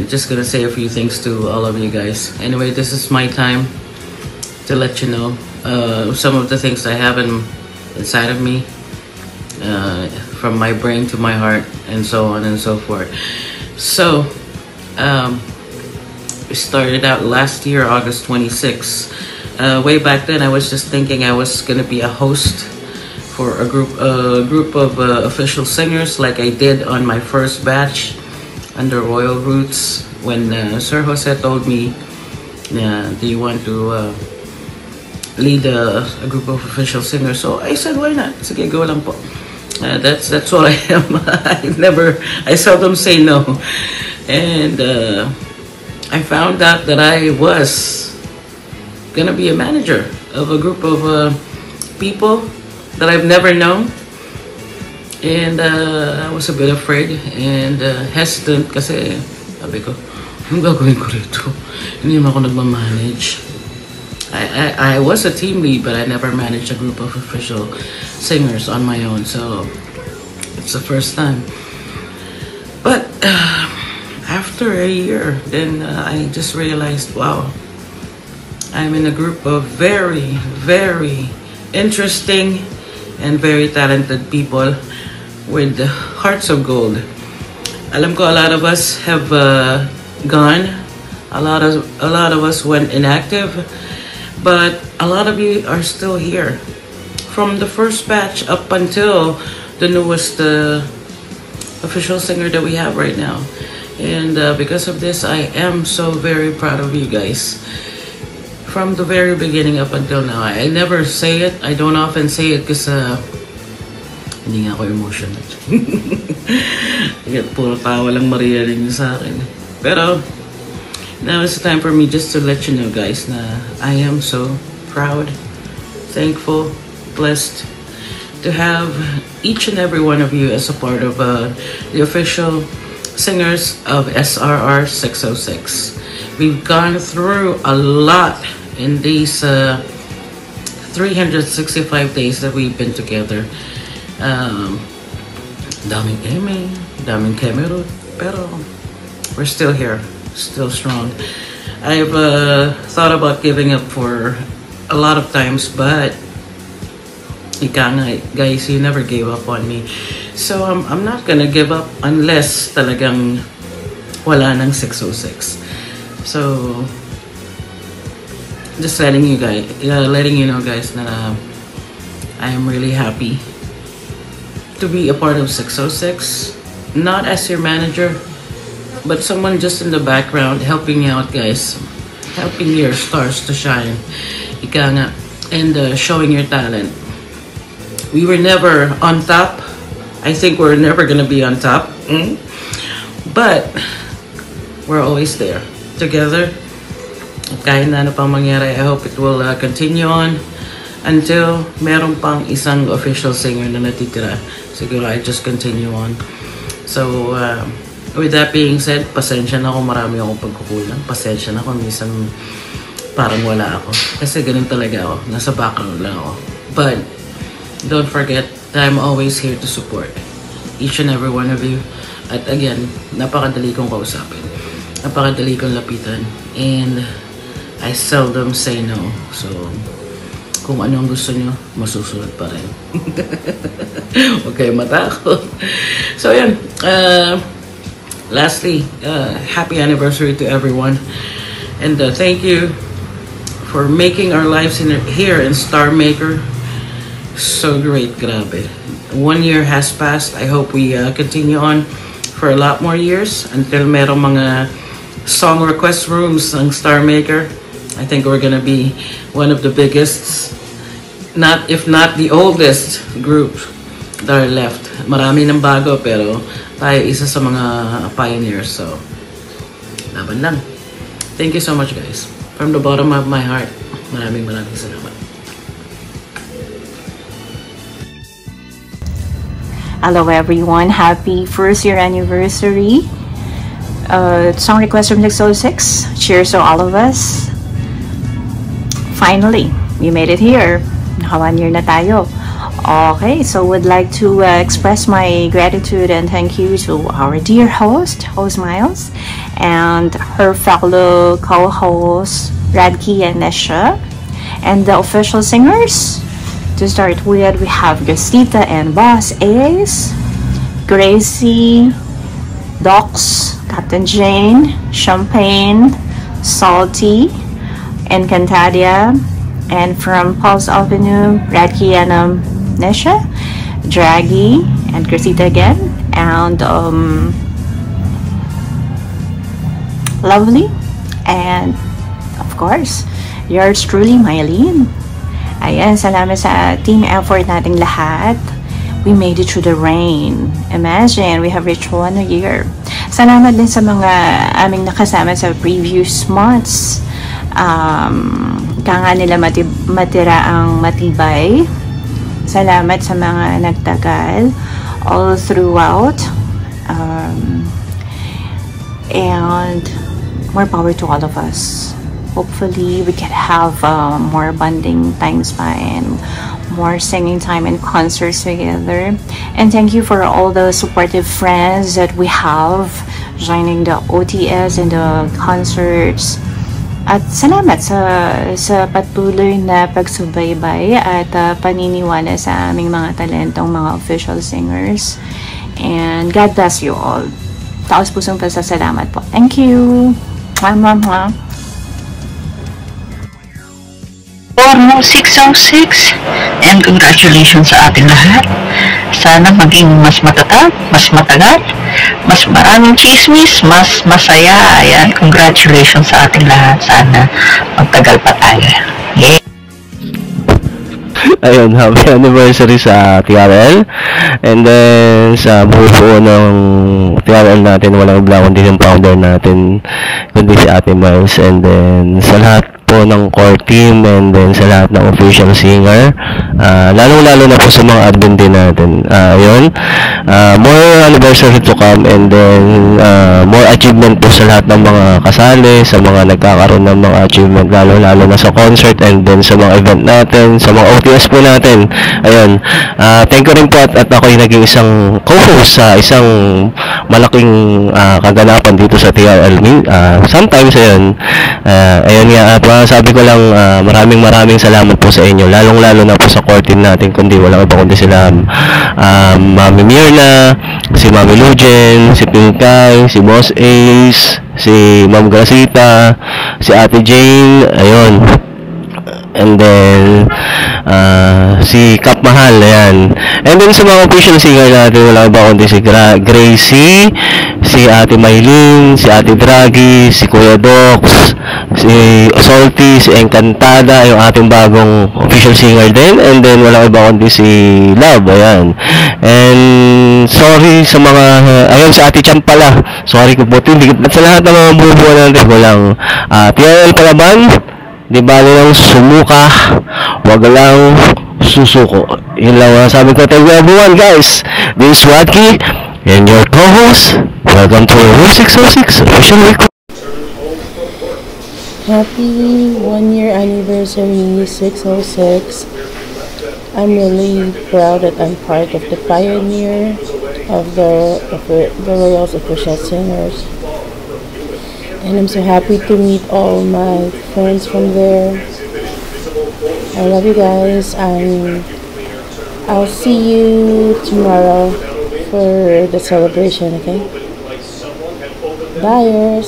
just gonna say a few things to all of you guys. Anyway, this is my time to let you know some of the things I have inside of me, from my brain to my heart, and so on and so forth. So, we started out last year, August 26th. Way back then, I was just thinking I was gonna be a host for a group of official singers, like I did on my first batch under Royal Roots, when Sir Jose told me, do you want to lead a group of official singers? So I said, why not? Sige, go lang po. That's all I am. I seldom say no. And I found out that I was gonna be a manager of a group of people that I've never known. And I was a bit afraid and hesitant kasi sabi ko, anong gagawin ko rito? Hindi naman ako nagmamanage. I was a team lead, but I never managed a group of official singers on my own, so it's the first time. But after a year, then I just realized, wow, I'm in a group of very, very interesting and very talented people with hearts of gold. Alam ko, a lot of us have gone. A lot of us went inactive, but a lot of you are still here. From the first batch up until the newest official singer that we have right now. And because of this, I am so very proud of you guys. From the very beginning up until now. I never say it. I don't often say it because hindi nga ako emotional. Puro tawa lang mariyanig niyo sa akin. Pero now is the time for me just to let you know, guys, na I am so proud, thankful, blessed to have each and every one of you as a part of the official singers of SRR 606. We've gone through a lot in these 365 days that we've been together. Daming eme, daming camera, pero we're still here, still strong. I've thought about giving up for a lot of times, but guys, you never gave up on me. So I'm not gonna give up unless talagang wala ng 606. So just letting you know, guys, that I am really happy to be a part of 606, not as your manager, but someone just in the background helping you out, guys, helping your stars to shine, ika nga, and showing your talent. We were never on top. I think we're never gonna be on top, but we're always there together. Kahit na ano pang mangyari, I hope it will continue on until meron pang isang official singer na natitira. Siguro I just continue on. So with that being said, pasensya na ako, marami akong pagkukulang. Pasensya na ako, minsan parang wala ako. Kasi ganun talaga ako, nasa background lang ako. But don't forget that I'm always here to support each and every one of you. At again, napakadali kong kausapin, napakadali kong lapitan, and I seldom say no. So kung ano ang gusto nyo, masusunod pa rin. Huwag kayo matakot. So yan, lastly, happy anniversary to everyone, and thank you for making our lives here in Star Maker so great. Grabe, 1 year has passed. I hope we continue on for a lot more years until merong mga song request rooms ng Star Maker. I think we're gonna be one of the biggest, if not the oldest group that are left. Marami ng bago, pero tayo isa sa mga pioneers. So, laban lang. Thank you so much, guys. From the bottom of my heart, maraming salamat. Hello everyone, happy first year anniversary. Song request from 606. Cheers to all of us. Finally, we made it here. Naka 1 year na tayo. Okay, so would like to express my gratitude and thank you to our dear host Miles, and her fellow co-hosts Radki and Nesha, and the official singers. To start with, we have Gustita and Boss Ace, Gracie, Docs, Captain Jane, Champagne, Salty, Encantadia, and from Pulse Avenue, Radki and Nesha, Draggy, and Gustita again, and Lovely, and of course, yours truly, Mylene. Ayan, salamat sa team effort nating lahat. We made it through the rain. Imagine, we have reached 1 year. Salamat din sa mga aming nakasama sa previous months. Kaya nila matira ang matibay. Salamat sa mga nagtagal all throughout. And more power to all of us. Hopefully, we can have more bonding times pa and more singing time and concerts together. And thank you for all the supportive friends that we have joining the OTS and the concerts. At salamat sa patuloy na pagsubaybay at paniniwala sa aming mga talentong mga official singers. And God bless you all. Taos pusong pasasalamat po. Thank you. Mwah. Porno 606, and congratulations sa ating lahat. Sana maging mas matatag, mas matagal, mas maraming chismis, mas masaya. Ayan, congratulations sa ating lahat. Sana magtagal pa tayo. Yay! Ayun, happy anniversary sa TRL. And then sa buo ng TRL natin, walang iba kundi yung founder natin, kundi si Ate Miles. And then sa lahat po ng core team, and then sa lahat ng official singer, lalong-lalo na po sa mga admin din natin. Yun, more anniversary to come, and then more achievement po sa lahat ng mga kasali, sa mga nagkakaroon ng mga achievement, lalo-lalo na sa concert, and then sa mga event natin, sa mga OTS po natin. Ayun, thank you rin po at ako'y naging isang co-host sa isang malaking kaganapan dito sa TRL. Sometimes, ayun, nga, at sabi ko lang, maraming salamat po sa inyo, lalong-lalo na po sa core team natin, kundi walang iba kundi sila Mami Mirna, si Mami Lujen, si Pinkay, si Boss Ace, si Ma'am Gracita, si Ate Jane, ayun. And then si Kap Mahal, ayan. And then sa mga official singer natin, wala ba kundi si Gracie, si Ate Mylene, si Ate Draggy, si Kuya Docs, si Salty, si Encantada, yung ating bagong official singer din. And then wala ba kundi si Love, ayan. And sorry sa mga ayun, si Ate Champ pala, sorry ko po, at sa lahat ng mga bubuo natin, walang TRL Palaban. Di bali lang sumuka, wag lang susuko. Yun lang sabi ko. Thank you everyone, guys. This is Radki and your co-host. Welcome to Room 606 official record. Happy 1-year anniversary 606. I'm really proud that I'm part of the pioneer of the Royals official singers. And I'm so happy to meet all my friends from there. I love you guys. I'll see you tomorrow for the celebration, okay? Bye.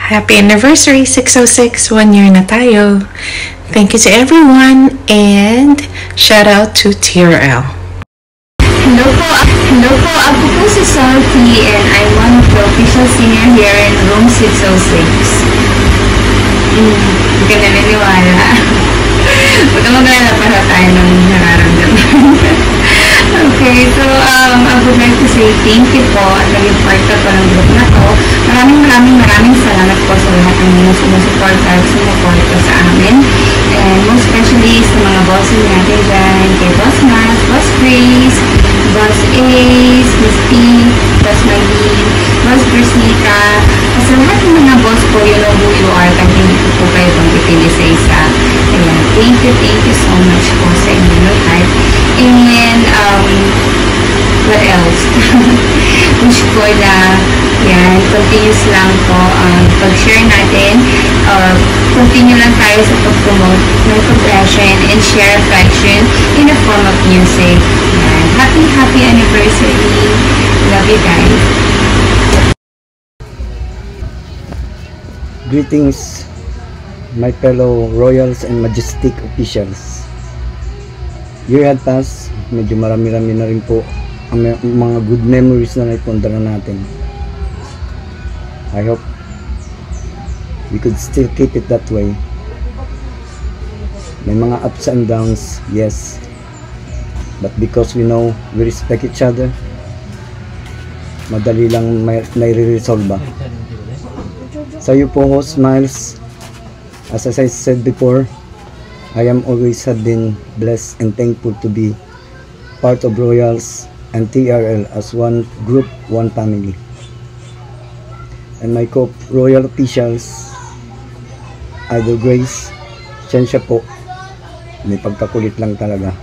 Happy anniversary 606, 1 year na tayo. Thank you to everyone and shout out to TRL. Hello po, ako po si Salty and I'm one of the official singer here in Room 606. Hindi ka naniniwala. Huwag ka magalala para tayo ng nararamdaman. Okay, so I would like to say thank you po at naging part po ng group na to. Maraming salamat po sa lahat ng mga sumusuporta at sumuporta sa amin. And most especially sa mga bosses natin dyan, kay Boss Mas, Boss Grace, Boss Ace, Miss P, Boss Mylene, Boss Persita. Sa lahat ng mga boss po, you know who you are, kasi hindi ko po kayo pang pipili sa isa. Ayan. thank you so much po sa inyong lahat. And, what else? Wish ko na, yan, continuous lang po pag-share natin. Continue lang tayo sa pag-promote ng progression and share affection in the form of music. Yan. Happy anniversary. Love you guys. Greetings, my fellow royals and majestic officials. Year had passed, medyo marami-rami na rin po ang mga good memories na naipundara natin. I hope we could still keep it that way. May mga ups and downs, yes, but because we know we respect each other, madali lang nai-resolve. Sa iyo po, host Miles, as I said before, I am always have been blessed and thankful to be part of Royals and TRL as one group, one family. And my co-royal officials, Idol Grace, siyensya po, may pagkakulit lang talaga.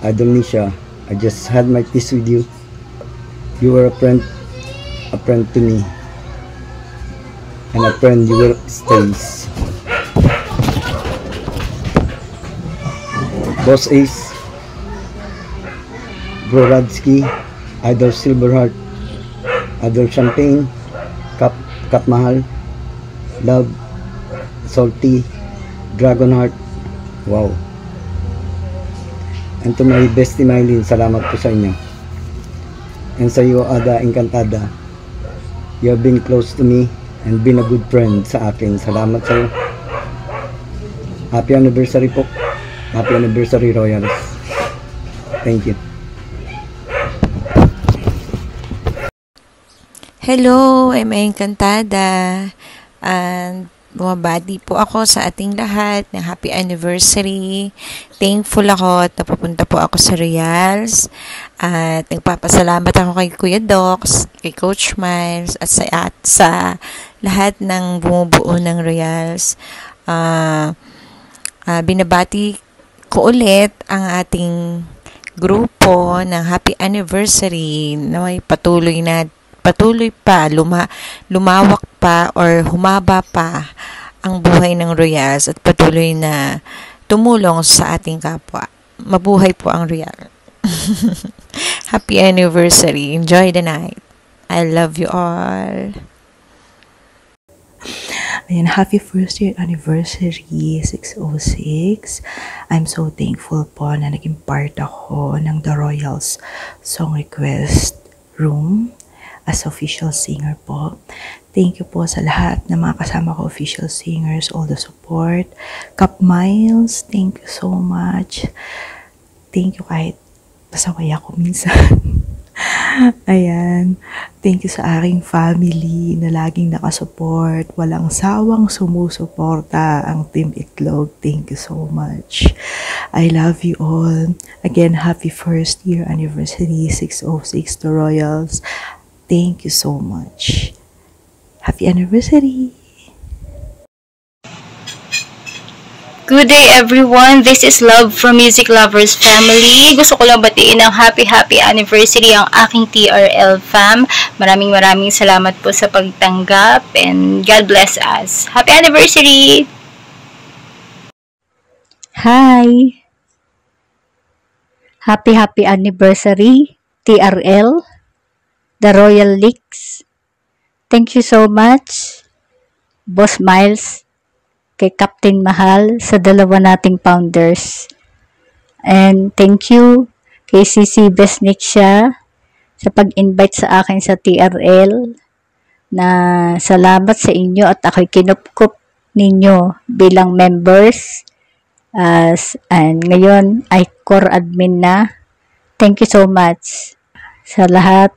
Idol Nisha, I just had my peace with you. You were a friend to me, and a friend you will stays. Boss Ace, Bro Radsky, Idol Silverheart, Idol Champagne, Cap Mahal, Love, Salty, Dragonheart, wow. And to my bestie Mylene, salamat po sa inyo. And sa iyo, Ada Encantada, you have been close to me and been a good friend sa akin. Salamat sa iyo. Happy anniversary po. Happy anniversary, Royals. Thank you. Hello, I'm Encantada. And bumabati po ako sa ating lahat ng happy anniversary. Thankful ako at napapunta po ako sa Royals. At nagpapasalamat ako kay Kuya Docs, kay Coach Miles, at sa lahat ng bumubuo ng Royals. Binabati ko ulit ang ating grupo ng happy anniversary na may patuloy pa, lumawak pa or humaba pa ang buhay ng Royals at patuloy na tumulong sa ating kapwa. Mabuhay po ang Royal. Happy anniversary. Enjoy the night. I love you all. Ayan, happy first year anniversary 606. I'm so thankful po na naging part ako ng The Royals Song Request Room as official singer po. Thank you po sa lahat ng mga kasama ko official singers, all the support. Cap Miles, thank you so much. Thank you kahit pasaway ako minsan. Ayan. Thank you sa aking family na laging nakasupport. Walang sawang sumusuporta ang Team Itlog. Thank you so much. I love you all. Again, happy first year anniversary 606 to Royals. Thank you so much. Happy anniversary. Good day everyone, this is Love from Music Lovers Family. Gusto ko lang batiin ng happy anniversary ang aking TRL fam. Maraming salamat po sa pagtanggap and God bless us. Happy anniversary! Hi! Happy anniversary TRL, The Royal Leaks. Thank you so much, Boss Miles, kay Captain Mahal sa dalawa nating founders. And thank you kay CC Besniksha sa pag-invite sa akin sa TRL. Na salamat sa inyo at ako'y kinupkup ninyo bilang members. And ngayon ay core admin na. Thank you so much sa lahat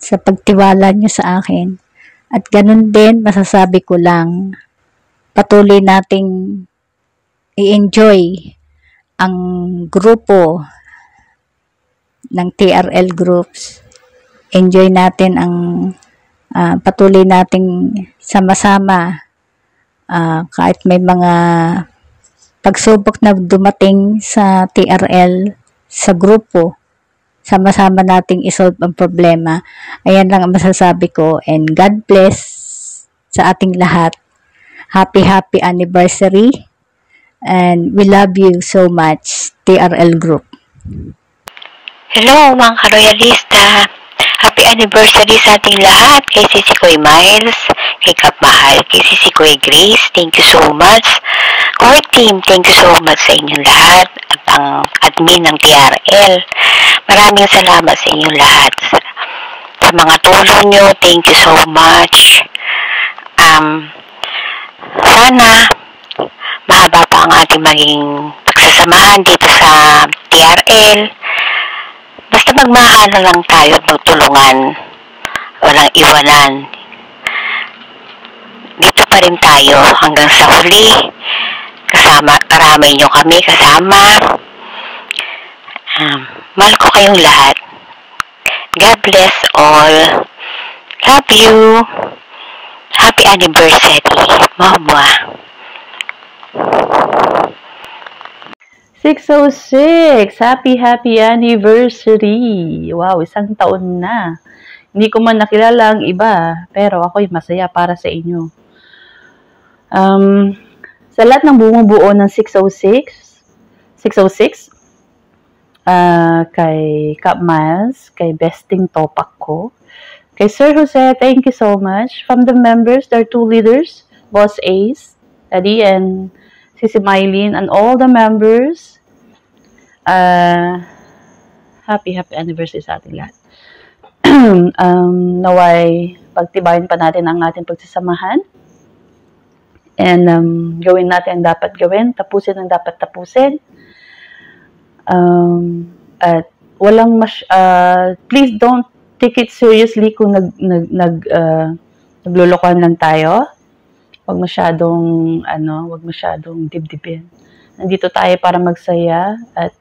sa pagtiwala nyo sa akin. At ganun din masasabi ko lang, patuloy nating i-enjoy ang grupo ng TRL groups. Enjoy natin ang patuloy nating sama-sama Kahit may mga pagsubok na dumating sa TRL, sa grupo, sama-sama nating isolve ang problema. Ayan lang ang masasabi ko, and God bless sa ating lahat. Happy anniversary, and we love you so much, TRL Group. Hello mga ka-royalista! Happy anniversary sa ating lahat, kay Sisi Koy Miles, kay Kap Mahal, kay Sisi Koy Grace, thank you so much. Core team, thank you so much sa inyong lahat, at ang admin ng TRL. Maraming salamat sa inyong lahat. Sa mga tulong nyo, thank you so much. Sana mahaba pa ang ating maging pagsasamahan dito sa TRL. Basta magmahal na lang tayo at magtulungan. Walang iwanan. Dito pa rin tayo hanggang sa huli. Karami nyo kami kasama. Mahal ko kayong lahat. God bless all. Love you. Happy anniversary. Mama. 606, happy anniversary. Wow, 1 taon na. Hindi ko man nakilala ang iba, pero ako'y masaya para sa inyo. Sa lahat ng bumubuo ng 606, kay Kap Miles, kay Besting Topak ko, kay Sir Jose, thank you so much. From the members, there are 2 leaders, Boss Ace, Eddie, and Sisi Mylene, and all the members. Happy anniversary sa ating lahat. Naway pagtibayin pa natin ang ating pagsasamahan, and gawin natin ang dapat gawin, tapusin ang dapat tapusin, at walang please don't take it seriously kung naglolokohan lang tayo. Wag masyadong dibdibin. Nandito tayo para magsaya at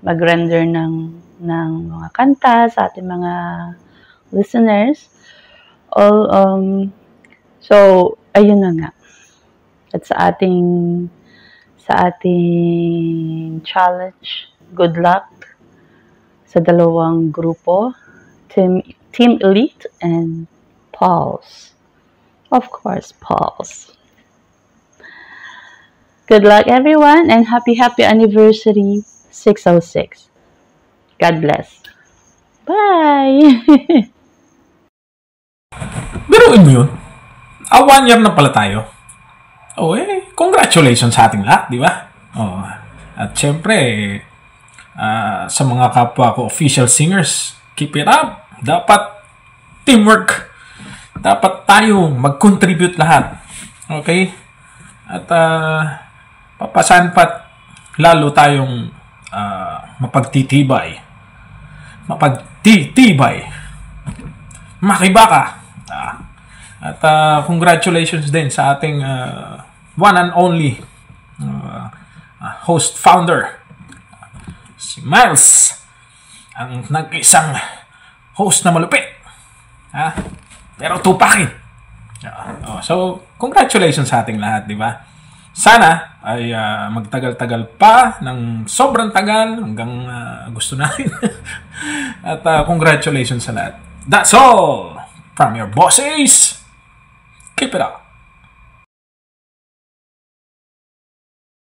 mag-render ng mga kanta sa ating mga listeners. So ayun na nga. At sa ating challenge, good luck sa dalawang grupo, Team Elite and Pulse. Of course, Pulse. Good luck, everyone, and happy anniversary, 606. God bless. Bye! Biruin mo yun. 1 year na pala tayo. Congratulations sa ating lahat, di ba? At syempre, sa mga kapwa ko official singers, keep it up. Dapat teamwork. Dapat tayo mag-contribute lahat. Okay? At papasan pat lalo tayong mapagtitibay. Makibaka. At congratulations din sa ating one and only host founder, si Miles, ang nag-isang host na malupit. Pero tupakin. So, congratulations sa ating lahat, di ba? Sana ay magtagal-tagal pa ng sobrang tagal hanggang gusto natin. At congratulations sa lahat. That's all from your bosses. Keep it up.